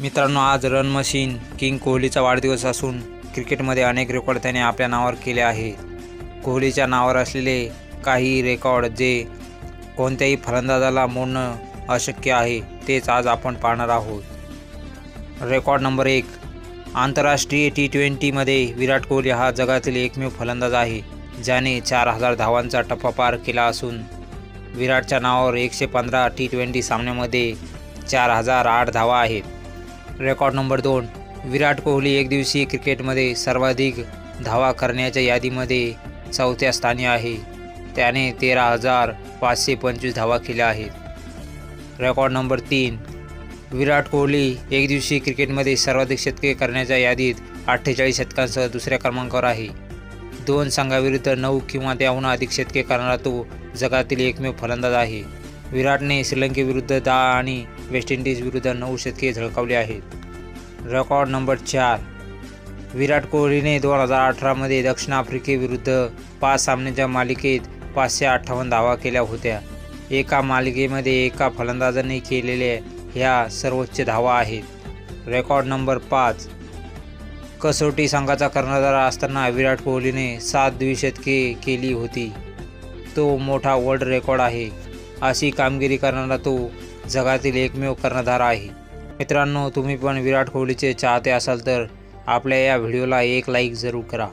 मित्रांनो, आज run machine king कोहलीचा वाढदिवस असून क्रिकेटमध्ये अनेक रेकॉर्ड त्याने आपल्या नावावर केले आहेत. कोहलीच्या नावावर असलेले काही रेकॉर्ड जे कोणत्याही फलंदाजाला मोडणं अशक्य आहे तेच आज आपण पाहणार आहोत. Record number 1. आंतरराष्ट्रीय T20मध्ये विराट कोहली हा जगातील एकमेव फलंदाज आहे ज्याने 4000 धावांचा टप्पा पार केला असून विराटच्या नावावर 115 T20 सामन्यामध्ये 4008 धावा आहेत. Record number 2. विराट कोहली एकदिवसीय क्रिकेटमध्ये सर्वाधिक धावा करण्याच्या यादीमध्ये 4थ्या स्थानी आहे. त्याने 13,525 धावा केल्या आहेत. Record number 3. विराट कोहली एकदिवसीय क्रिकेटमध्ये सर्वाधिक शतके करण्याच्या यादीत 48 शतकांसह दुसऱ्या क्रमांकावर आहे. 2 संघाविरुद्ध 9 किंवा त्याहून अधिक शतके करणारा तो जगातील एकमेव फलंदाज आहे. विराटने श्रीलंकेविरुद्ध 10 आणि वेस्ट इंडिज विरुद्ध 9 शतके झळकावली आहेत. Record number 4. विराट कोहलीने 2018मध्ये दक्षिण आफ्रिकेविरुद्ध 5 सामन्यांच्या मालिकेत 558 धावा केल्या होत्या. एका मालिकेमध्ये एका फलंदाजाने केलेल्या ह्या सर्वोच्च धावा आहेत. Record number 5. कसोटी संघाचा कर्णधार असताना विराट कोहलीने 7 द्विशतके केली होती. तो मोठा वर्ल्ड रेकॉर्ड आहे. अशी कामगिरी करणारा तो जगातील एकमेव कर्णधार आहे. मित्रांनो, तुम्ही पण विराट कोहलीचे चाहते असाल तर आपल्या या व्हिडिओला एक लाईक जरूर करा.